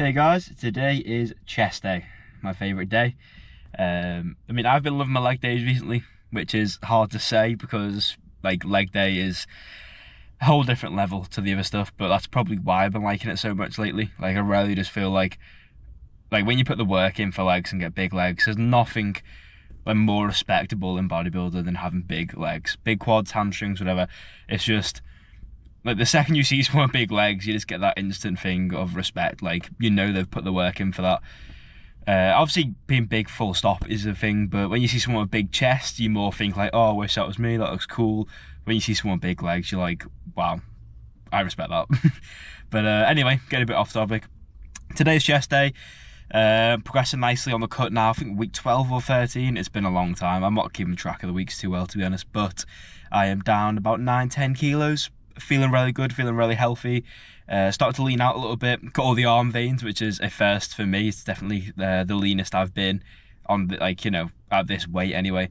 Hey guys, today is chest day, my favourite day. I mean, I've been loving my leg days recently, which is hard to say because like leg day is a whole different level to the other stuff, but that's probably why I've been liking it so much lately. Like I really just feel like when you put the work in for legs and get big legs, there's nothing like more respectable in bodybuilder than having big legs, big quads, hamstrings, whatever. It's just like the second you see someone with big legs, you just get that instant thing of respect. Like, you know, they've put the work in for that. Obviously, being big full stop is a thing, but when you see someone with big chest, you more think like, oh, I wish that was me, that looks cool. When you see someone with big legs, you're like, wow, I respect that. But anyway, getting a bit off topic. Today's chest day. Progressing nicely on the cut now. I think week 12 or 13. It's been a long time. I'm not keeping track of the weeks too well, to be honest, but I am down about 9-10 kilos. Feeling really good, feeling really healthy. Started to lean out a little bit. Got all the arm veins, which is a first for me. It's definitely the leanest I've been on, like, you know, at this weight anyway.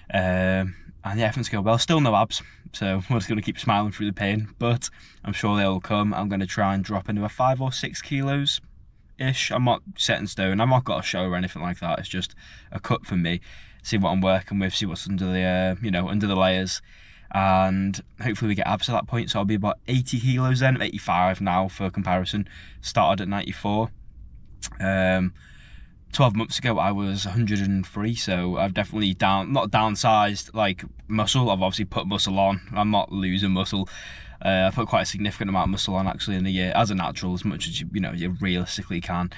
And yeah, everything's going well. Still no abs, so I'm just going to keep smiling through the pain, but I'm sure they'll come. I'm going to try and drop into a 5 or 6 kilos ish. I'm not set in stone. I've not got a show or anything like that. It's just a cut for me. See what I'm working with, see what's under the you know, under the layers. And hopefully we get abs at that point. So I'll be about 80 kilos then, 85 now for comparison. Started at 94. 12 months ago I was 103, so I've definitely not downsized like muscle. I've obviously put muscle on. I'm not losing muscle. I put quite a significant amount of muscle on actually in the year as a natural, as much as you know you realistically can.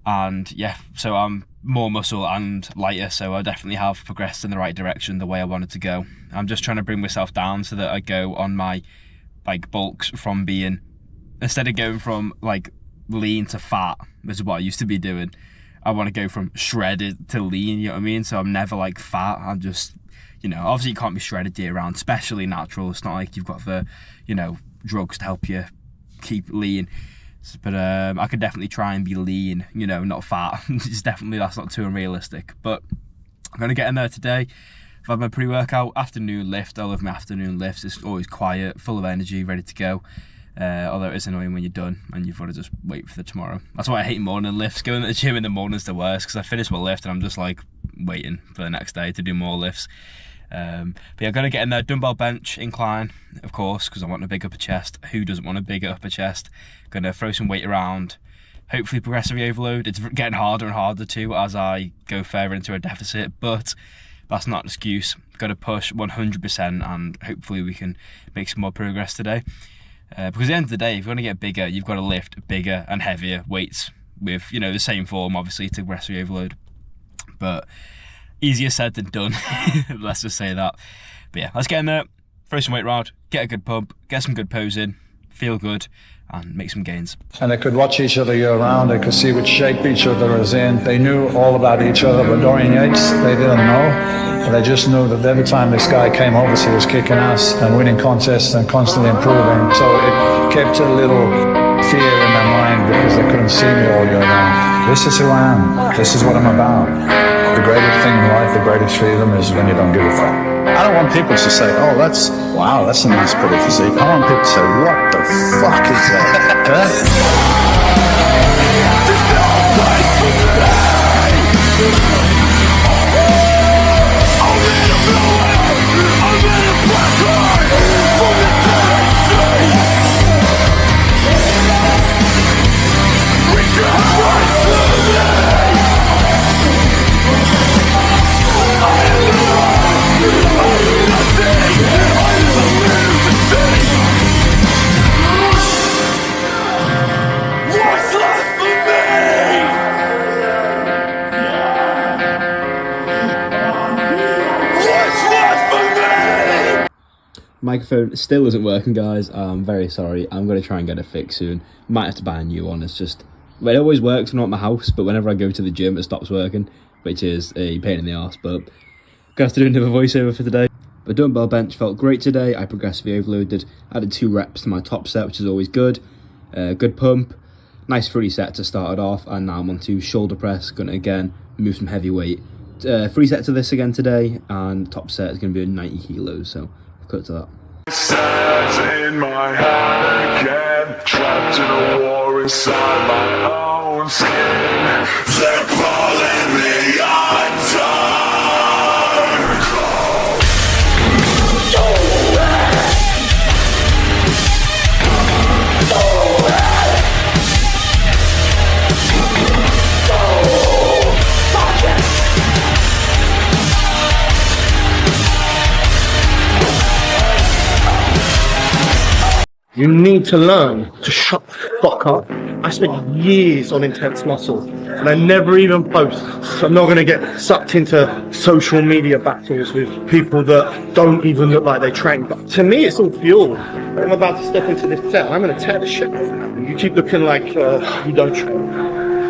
And yeah, so I'm more muscle and lighter, so I definitely have progressed in the right direction, the way I wanted to go. I'm just trying to bring myself down so that I go on my like bulks from being, instead of going from like lean to fat, which is what I used to be doing, I want to go from shredded to lean, you know what I mean? So I'm never like fat. I'm just, you know, obviously you can't be shredded year round, especially natural. It's not like you've got the, you know, drugs to help you keep lean. But I could definitely try and be lean, you know, not fat. It's definitely, that's not too unrealistic. But I'm going to get in there today. I've had my pre-workout afternoon lift. I love my afternoon lifts. It's always quiet, full of energy, ready to go. Although it is annoying when you're done and you've got to just wait for the tomorrow. That's why I hate morning lifts. Going to the gym in the morning's the worst, because I finish my lift and I'm just like waiting for the next day to do more lifts. But yeah, I've got to get in there. Dumbbell bench incline, of course, because I want a big upper chest. Who doesn't want a bigger upper chest? Gonna throw some weight around, hopefully progressively overload. It's getting harder and harder too as I go further into a deficit, but that's not an excuse. Got to push 100%, and hopefully we can make some more progress today. Because at the end of the day, if you want to get bigger, you've got to lift bigger and heavier weights with, you know, the same form, obviously, to progressively overload. But easier said than done. Let's just say that. But yeah, let's get in there, throw some weight around, get a good pump, get some good pose in, feel good, and make some gains. And they could watch each other year round. They could see which shape each other is in. They knew all about each other, but Dorian Yates, they didn't know. But they just knew that every time this guy came over, he was kicking ass and winning contests and constantly improving. So it kept a little fear in their mind because they couldn't see me all year round. This is who I am. This is what I'm about. The greatest thing in life, the greatest freedom is when you don't give a fuck. I don't want people to say, oh, that's a nice pretty physique. I want people to say, what the fuck is that? There's no place for me. I'm in a fluid. I'm in a pressure from the dead seas. We can't wait for me. Microphone still isn't working, guys. I'm very sorry. I'm going to try and get it fixed soon. Might have to buy a new one. It's just, well, it always works when I'm at my house, but whenever I go to the gym it stops working, which is a pain in the arse. But I'm going to have to do another voiceover for today. The dumbbell bench felt great today. I progressively overloaded, added 2 reps to my top set, which is always good. Good pump, nice 3 sets to start it off, and now I'm on to shoulder press. Going to again move some heavy weight. 3 sets of this again today, and top set is going to be 90 kilos, so I'll cut to that. Says in my head again. head, trapped in a war inside my own skin. They're pulling me undone. You need to learn to shut the fuck up. I spent years on intense muscle and I never even post. So I'm not going to get sucked into social media battles with people that don't even look like they train. But to me, it's all fuel. I'm about to step into this set. I'm going to tear the shit off you. You keep looking like you don't train.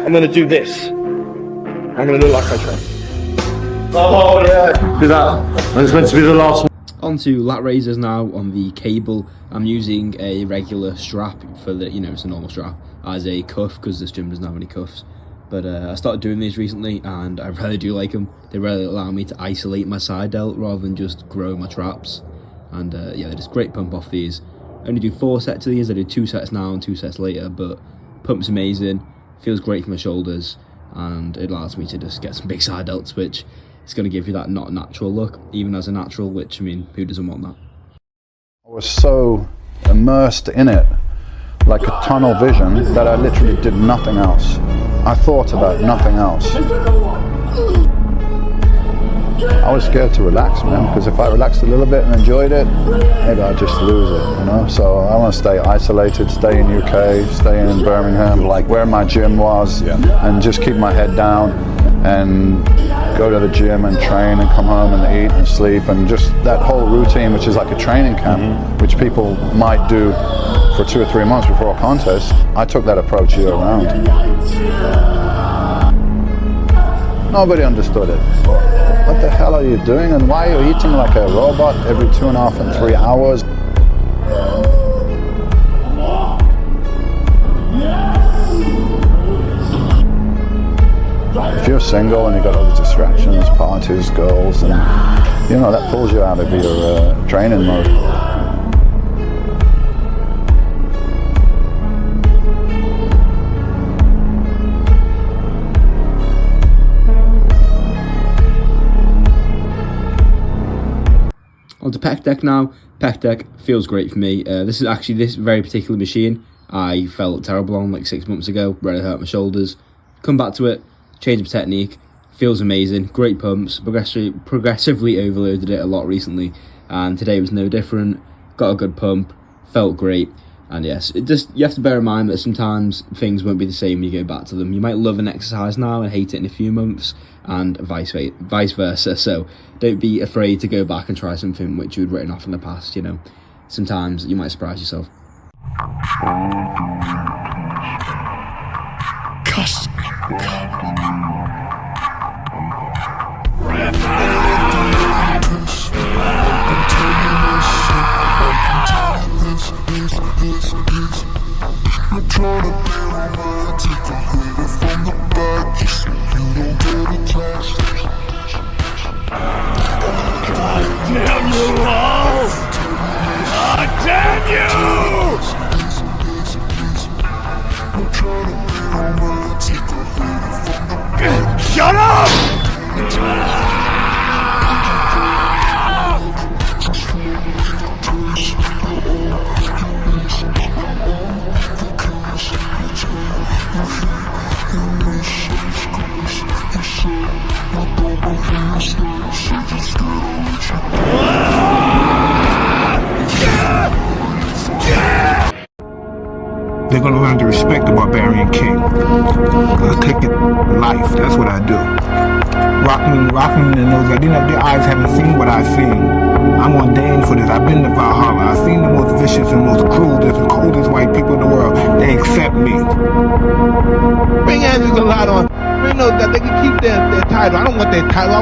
I'm going to do this. I'm going to look like I train. Oh yeah, do that. It's meant to be the last one. Onto lat raises now on the cable. I'm using a regular strap for the, it's a normal strap, as a cuff because this gym doesn't have any cuffs. But I started doing these recently and I really do like them. They really allow me to isolate my side delt rather than just grow my traps. And yeah, they're just great pump off these. I only do 4 sets of these. I do 2 sets now and 2 sets later, but pump's amazing, feels great for my shoulders, and it allows me to just get some big side delts, which it's going to give you that not natural look, even as a natural, which, I mean, who doesn't want that? I was so immersed in it, like a tunnel vision, that I literally did nothing else. I thought about nothing else. I was scared to relax, man, because if I relaxed a little bit and enjoyed it, maybe I'd just lose it, So I want to stay isolated, stay in UK, stay in Birmingham, like where my gym was, and just keep my head down and go to the gym and train and come home and eat and sleep, and just that whole routine, which is like a training camp, which people might do for 2 or 3 months before a contest. I took that approach year round. Nobody understood it. What the hell are you doing, and why are you eating like a robot every 2.5 and 3 hours? If you're single and you've got all the distractions, parties, girls, and that pulls you out of your training mode. On to pec deck now. Pec deck feels great for me. This is actually this very particular machine I felt terrible on like 6 months ago, really hurt my shoulders. Come back to it, change of technique, feels amazing, great pumps, progressively overloaded it a lot recently, and today was no different. Got a good pump, felt great, and yes, you have to bear in mind that sometimes things won't be the same when you go back to them. You might love an exercise now and hate it in a few months, and vice versa, so don't be afraid to go back and try something which you'd written off in the past. Sometimes you might surprise yourself. Damn you all! God damn you! Shut up! They're going to learn to respect the barbarian king. I take it life. That's what I do. Rocking in those guys. Their eyes haven't seen what I've seen. I'm ordained for this. I've been to Valhalla. I've seen the most vicious and most cruel, the coldest white people in the world. They accept me. Bring answers a lot on. They know that they can keep their title. I don't want their title. I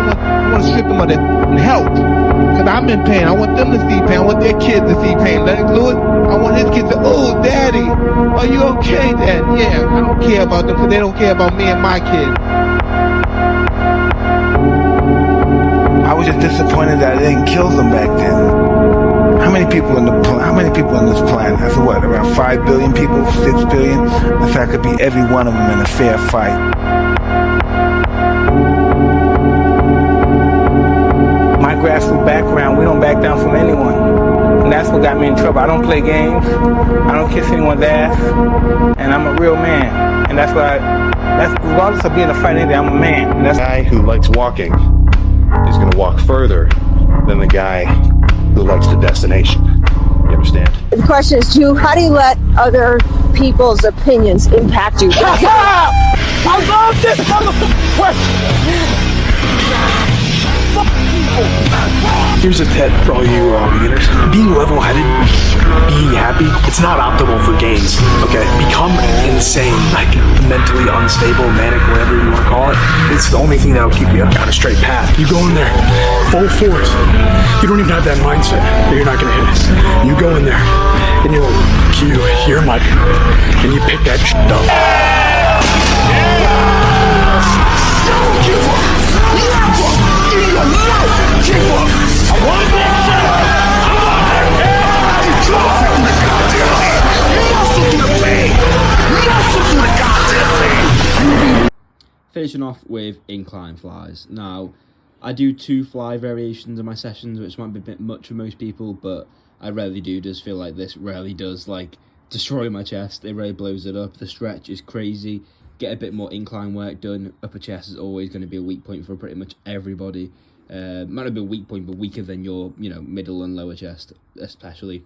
want to strip them of their health. Because I'm in pain. I want them to see pain. I want their kids to see pain. Lennox Lewis, I want his kids to, oh, Daddy, are you okay, Dad? Yeah, I don't care about them because they don't care about me and my kids. I was just disappointed that I didn't kill them back then. How many people in this planet? That's what, around 5 billion people, 6 billion? If I could be every one of them in a fair fight. My grassroots background, we don't back down from anyone. And that's what got me in trouble. I don't play games. I don't kiss anyone's ass. And I'm a real man. And that's regardless of being a fighter, I'm a man. And that's The guy who likes walking is going to walk further than the guy who likes the destination. You understand? The question is, how do you let other people's opinions impact you? I love this motherfucking question. Here's a tip for all you beginners. Being level-headed, being happy, it's not optimal for gains, okay? Become insane, like mentally unstable, manic, whatever you want to call it. It's the only thing that'll keep you on a straight path. You go in there, full force. You don't even have that mindset that you're not going to hit it. You go in there, and you're my, and you pick that shit up. Finishing off with incline flies. Now, I do 2 fly variations in my sessions, which might be a bit much for most people, but I rarely do. Just feel like this really does like destroy my chest. It really blows it up. The stretch is crazy. Get a bit more incline work done. Upper chest is always going to be a weak point for pretty much everybody. Might not be a weak point, but weaker than your, middle and lower chest, especially.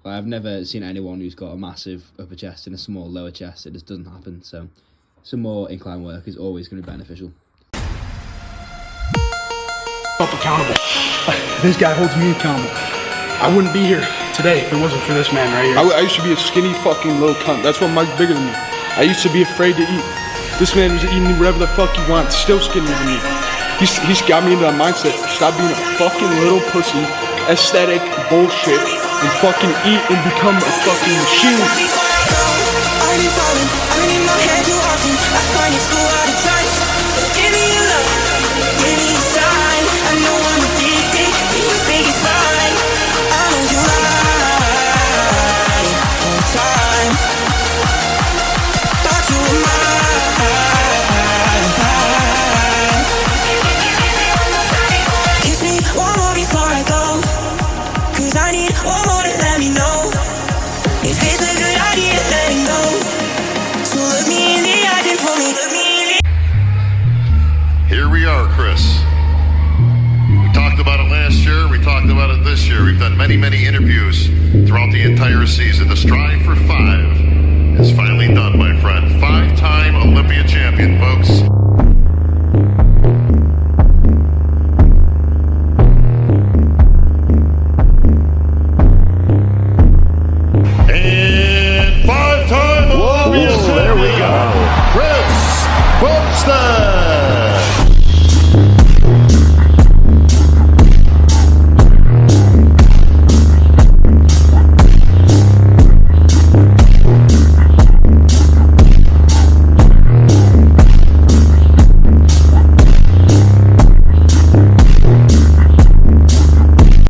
I've never seen anyone who's got a massive upper chest and a small lower chest. It just doesn't happen. So, some more incline work is always going to be beneficial. Accountable. This guy holds me accountable. I wouldn't be here today if it wasn't for this man right here. I used to be a skinny fucking little cunt. That's why Mike's bigger than me. I used to be afraid to eat. This man was eating whatever the fuck he wants, still skinnier than me. He's got me into that mindset. Stop being a fucking little pussy, aesthetic bullshit, and fucking eat and become a fucking machine. Here we are, Chris. We talked about it last year. We talked about it this year. We've done many, many interviews throughout the entire season. The strive for 5 is finally done, my friend. 5-time Olympian